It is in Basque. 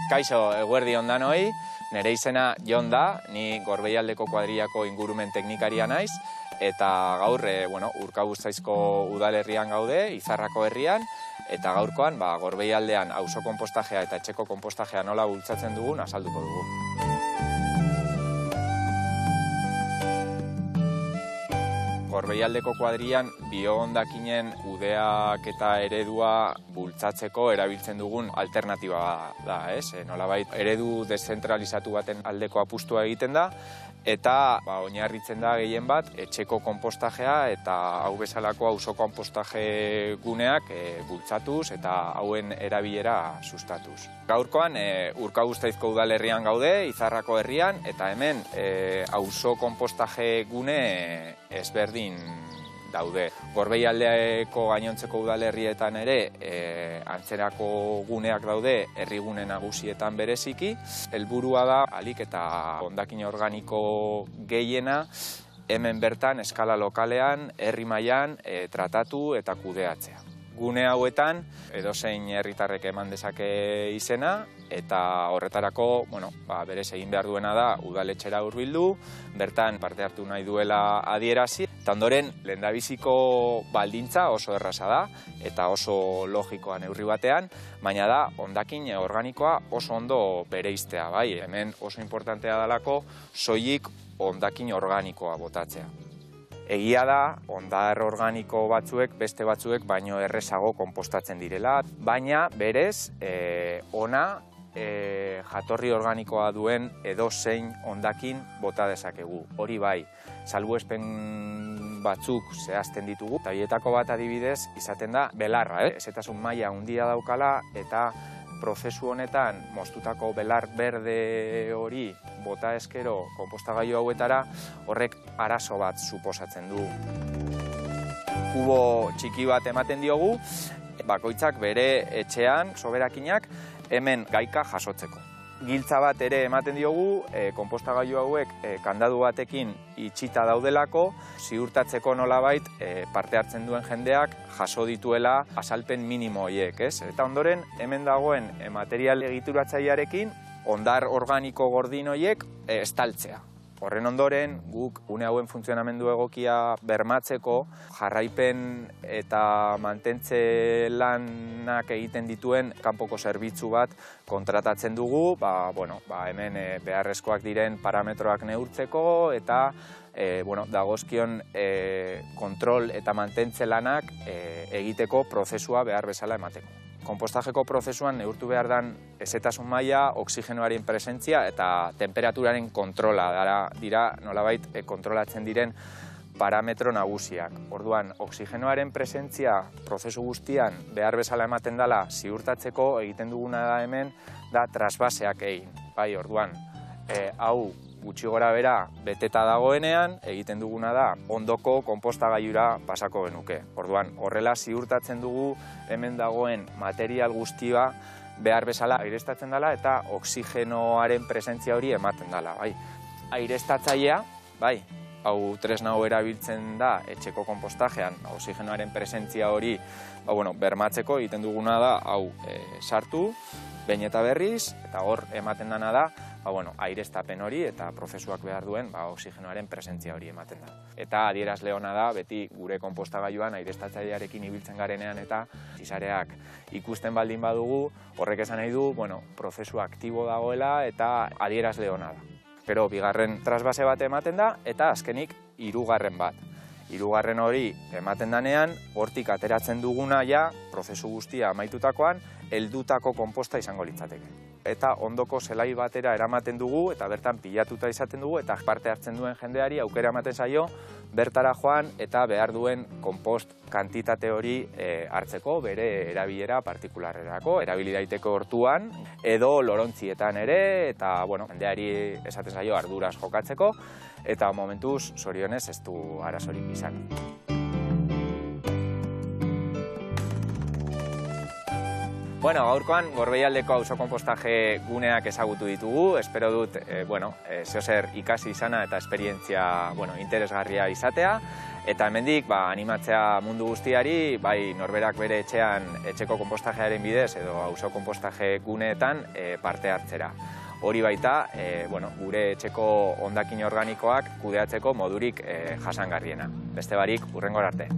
Kaixo, eguerdi on danoi, nire izena Jon da, ni Gorbeialdeko kuadrillako ingurumen teknikaria naiz, eta gaur, Urkabustaisko udalerrian gaude, Izarrako herrian, eta gaurkoan, Gorbeialdean auzo konpostajea eta etxeko konpostajea nola bultzatzen dugun azalduko dugu. Gorbeialdeko kuadrillan biohondakinen kudeaketa eredua bultzatzeko erabiltzen dugun alternatiba da, nolabait eredu deszentralizatu baten aldeko apustua egiten da, eta oinarritzen da gehien bat etxeko konpostajea eta hau bezalako auzo konpostaje guneak bultzatuz eta hauen erabilera sustatuz. Gaurkoan Urkabustaisko udalerrian gaude, Izarrako herrian, eta hemen auzo konpostaje gune ezberdin daude. Gorbeialdeko gainontzeko udalerrietan ere antzerako guneak daude herrigune nagusietan bereziki. Helburua da ahalik eta hondakin organiko gehiena hemen bertan eskala lokalean, herri mailan tratatu eta kudeatzea. Gune hauetan edozein herritarrek eman dezake izena eta horretarako, berez egin behar duena da udaletxera hurbildu, bertan parte hartu nahi duela adierazi, eta ondoren lehendabiziko baldintza oso erraza da eta oso logikoa neurri batean, baina da hondakin organikoa oso ondo bereiztea, bai, hemen oso importantea dalako soilik hondakin organikoa botatzea. Egia da, hondar organiko batzuek, beste batzuek, baino errezago konpostatzen direla, baina berez, ona jatorri organikoa duen edozein hondakin bota dezakegu. Hori bai, salbuespen batzuk zehazten ditugu, eta horietako bat adibidez izaten da belarra, hezetasun maila handia daukala eta prozesu honetan moztutako belar berde hori bota eskero konpostagailu hauetara, horrek arazo bat suposatzen du. Kubo txiki bat ematen diogu, bakoitzak bere etxean, soberakinak, hemen gaika jasotzeko. Giltza bat ere ematen diogu, konpostagailu hauek kandadu batekin itxita daudelako, ziurtatzeko nolabait parte hartzen duen jendeak jaso dituela azalpen minimo horiek, Eta ondoren, hemen dagoen material egituratzailearekin hondar organiko gordin horiek estaltzea. Horren ondoren, guk une hauen funtzionamendu egokia bermatzeko, jarraipen eta mantentze lanak egiten dituen kanpoko zerbitzu bat kontratatzen dugu, hemen beharrezkoak diren parametroak neurtzeko eta dagozkion kontrol eta mantentze lanak egiteko prozesua behar bezala emateko. Konpostajeko prozesuan neurtu behar den hezetasun maila, oxigenoaren presentzia eta temperaturaren kontrola dira nolabait kontrolatzen diren parametro nagusiak. Orduan, oxigenoaren presentzia prozesu guztian behar bezala ematen dela ziurtatzeko egiten duguna da hemen da trasbaseak egin. Orduan, hau gutxi gora bera beteta dagoenean, egiten duguna da ondoko konpostagailura pasako genuke. Orduan, horrela ziurtatzen dugu hemen dagoen material guztia behar bezala aireztatzen dela eta oxigenoaren presentzia hori ematen dela. Aireztatzailea, hau tresna hau erabiltzen da etxeko konpostajean, oxigenoaren presentzia hori bermatzeko egiten duguna da hau sartu, behin eta berriz, eta hor ematen dena da aireztapen hori eta prozesuak behar duen oxigenoaren presentzia hori ematen da. Eta adierazle ona da, beti gure konpostagailuan aireztatzailearekin ibiltzen garenean eta zizareak ikusten baldin badugu, horrek esan nahi du, prozesu aktibo dagoela eta adierazle ona da. Gero, bigarren trasbase bat ematen da eta azkenik hirugarren bat. Hirugarren hori ematen danean, hortik ateratzen duguna prozesu guztia amaitutakoan, heldutako konposta izango litzateke. Eta ondoko zelai batera eramaten dugu eta bertan pilatuta izaten dugu eta parte hartzen duen jendeari aukera ematen zaio bertara joan eta behar duen konpost kantitate hori hartzeko bere erabilera partikularrerako, erabili daiteke hortuan edo lorontzietan ere eta jendeari esaten zaio arduraz jokatzeko eta momentuz zorionez ez du arazorik izan. Gaurkoan Gorbeialdeko auzo konpostaje guneak ezagutu ditugu, espero dut zeozer ikasi izana eta esperientzia interesgarria izatea, Eta hemendik animatzea mundu guztiari, bai norberak bere etxeko konpostajearen bidez edo auzo konpostaje guneetan parte hartzera. Hori baita, gure etxeko hondakin organikoak kudeatzeko modurik jasangarriena. Beste barik, hurrengora arte.